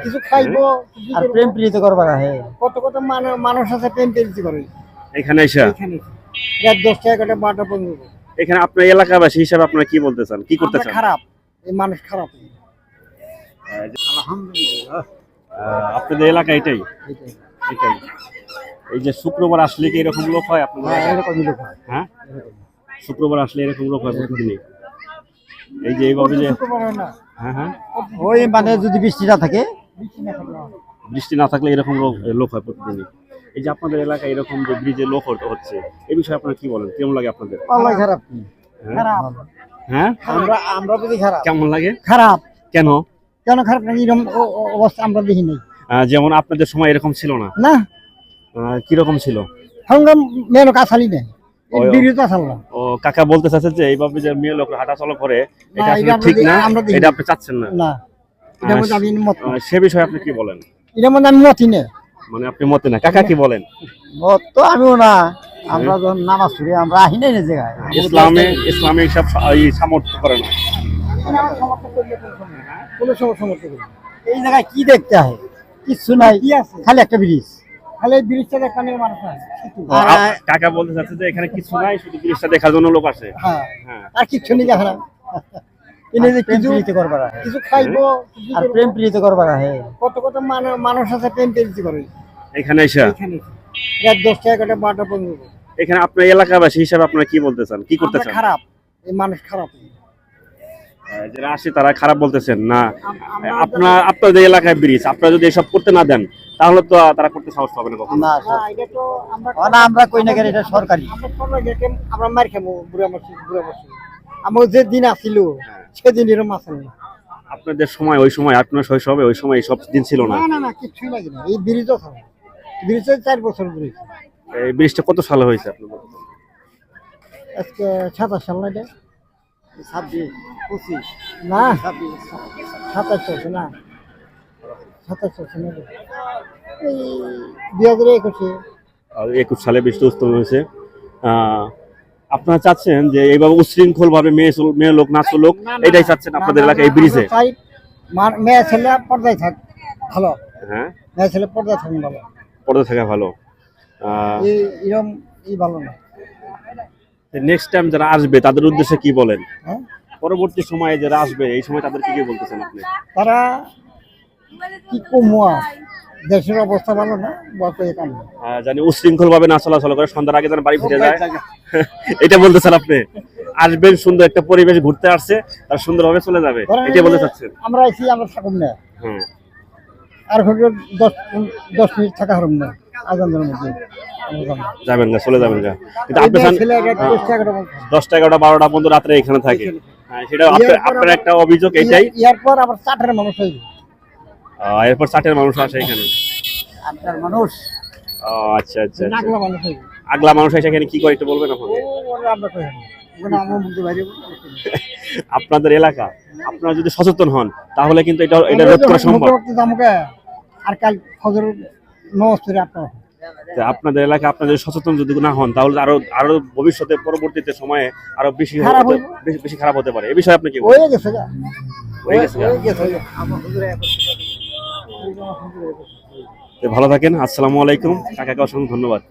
কিছু খাইবো আর প্রেম প্রীতি করবার আহে কত কত মানুষ আছে প্রেম প্রীতি করে এখানে এসে এখানে রাত 10টা 11টা 12টা পর্যন্ত। এখানে আপনার এলাকাবাসী হিসাবে আপনারা কি বলতে চান, কি করতে আমরা চান? খারাপ, এই মানুষ খারাপ। আলহামদুলিল্লাহ আপনাদের এলাকা এটাই এটাই এই যে শুক্রবার আসলে কি এরকম লোক হয় আপনাদের হ্যাঁ এলাকায়? এরকমই লোক হয়। হ্যাঁ, শুক্রবার আসলে এরকম লোক হয় প্রতিদিনই। এই যে এইভাবে যে শুক্রবার হয় না, হ্যাঁ হ্যাঁ ওই মানে যদি বৃষ্টি না থাকে বৃষ্টি না থাকলে হয়। বৃষ্টি না থাকলে এরকম লোক হয় প্রতিদিনই। এই যে আপনাদের এলাকায় এরকম যে ব্রিজে লোক হচ্ছে এই বিষয়ে আপনারা কি বলেন, কেমন লাগে আপনাদের? আল্লাহ খারাপ কি হ্যাঁ? খারাপ, হ্যাঁ আমরা বুঝি খারাপ কেমন লাগে? খারাপ কেন? কেন খারাপ নাকি? এরকম অবস্থা আমরা দেখি নাই যেমন আপনাদের সময় এরকম ছিল না, না। কিরকম ছিল? সঙ্গে মেয়ে কাছালি নেই, ওই বিরোধ আসল না। ও কাকা বলতে চাচ্ছে যে এইভাবে যে মেয়ে লোক হাঁটা চলা করে এটা না, আসলে এটা আমরা ঠিক না, আমরা দেখি এটা আপনি চাচ্ছেন না। না, এটার মধ্যে আমি মত না। সে বিষয়ে আপনি কি বলেন? এটার মধ্যে আমি মতই নেই। মানে আপনি মতে না, কাকা কি বলেন? মত তো আমিও না, আমরা যখন নামাজ পড়ি আমরা আহি নাই না জায়গায়। ইসলামে সব সামর্থ্য করে না। কোনো সমস্যা মতো করি না। এই জায়গায় কি দেখতে হয়? কিছু নাই, কি আছে? খালি একটা ব্রিজ। খালি এই ব্রিজটা দেখানে মানুষ আছে, সেটু। কাকা বলতে চাচ্ছে যে এখানে কিছু নাই, শুধু ব্রিজটা দেখার জন্য লোক আসে। হ্যাঁ, হ্যাঁ, আর কিচ্ছু নেই এখানে। এনে যে প্রেম কিছু প্রীতি করবার আহে কিছু খাইবো, কিছু আর করবো। প্রেম প্রীতি করবার আহে কত কত মানুষ আছে প্রেম প্রীতি করে এখানে এসে এখানে রাত 10টা 11টা 12টা পর্যন্ত। এখানে আপনার এলাকাবাসী হিসাবে আপনারা কি বলতে চান, কি করতে আমরা চান? খারাপ, এই মানুষ খারাপ। যারা আসে তারা খারাপ বলতেছেন না? আমরা আপনাদের এলাকায় ব্রিজ আপনারা যদি এসব করতে না দেন তাহলে তো তারা করতে সাহস পাবে না কখনো। না না, এটা তো আমরা না, আমরা কই না কেন, এটা সরকারি। আমরা সবাই দেখে আমরা মার খাবো বুড়া মাসি। আমার যে দিন আসিল সেদিন এরকম আসেন না। আপনাদের সময় ওই সময় আপনার শৈশবে ওই সময় সব দিন ছিল না। না না না, কিচ্ছুই লাগে না। এই ব্রিজও থাকে, ব্রিজে 4 বছর ব্রিজ। এই ব্রিজটা কত সালে হয়েছে আপনার বলতে? আজকে 27 সাল না, এটা 26 25 না 26 27 চলছে না, 27 চলছে না, এই 2021-এ। 21 সালে ব্রিজটা উত্তোলন হয়েছে। আপনারা চাচ্ছেন যে এইভাবে উচ্ছৃঙ্খল ভাবে মেয়ে লোক না চলুক, এটাই চাচ্ছেন আপনাদের এলাকায় এই ব্রিজে? চাই মেয়ে ছেলে পর্দায় থাক ভালো, হ্যাঁ, মেয়ে ছেলে পর্দায় থাকুন ভালো। পড়ে থাকা ভালো। এরকম ভালো না। নেক্সট টাইম যারা আসবে তাদের উদ্দেশ্যে কি বলেন? হ্যাঁ, পরবর্তী সময়ে যারা আসবে এই সময় তাদেরকে কি বলতেছেন আপনি? তারা কি কমুয়া, দেশের অবস্থা ভালো না, বলতে কাম না। জানি উশৃঙ্খল ভাবে না চলাচল করে, সন্ধ্যার আগে যেন বাড়ি ফিরে যায়, এটা বলতেছেন আপনি? আসবেন, সুন্দর একটা পরিবেশ ঘুরতে আসছে, তার সুন্দরভাবে চলে যাবে, ধরেন এটা বলতে চাচ্ছেন? আমরা আইছি, আমরা থাকুন না, হ্যাঁ, আর হয়তো 10 মিনিট থাকা হারুম না, আজানের মধ্যে আমরা যাবো। যাবেন না, চলে যাবেন না। কিন্তু এই আপনি মেয়ে ছেলে 10টা 11টা পর্যন্ত। 10টা 11টা 12টা পর্যন্ত রাত্রে এখানে থাকে। হ্যাঁ, সেটা আপনার একটা অভিযোগ এটাই। এরপর আবার 4টার মানুষ হইবে। এরপর 60-এর মানুষ আসে এখানে। আপনার মানুষ আচ্ছা আচ্ছা আচ্ছা। নাগলা মানুষ হইবে। আগলা মানুষ এসে এখানে কি করে একটু বলবেন আপনাকে? ওরা আমরা কই না, ওখানে আমার মুখে বাইরে আপনাদের এলাকা আপনারা যদি সচেতন হন তাহলে কিন্তু এটা রোধ করা সম্ভব। আর কাল ফজর নামাজ পড়ে আপনার তো আপনাদের এলাকা আপনারা যদি সচেতন যদি না হন তাহলে আরো ভবিষ্যতে পরবর্তীতে সময়ে আরো খারাপ বেশি খারাপ হতে পারে। এই বিষয়ে আপনি কি বলেন? হয়ে গেছে গা, হয়ে গেছে গা? হয়ে গেছে গা। আমার হুজুরে তো ভালো থাকেন। আসসালামু আলাইকুম। কাকাকে অসংখ্য ধন্যবাদ।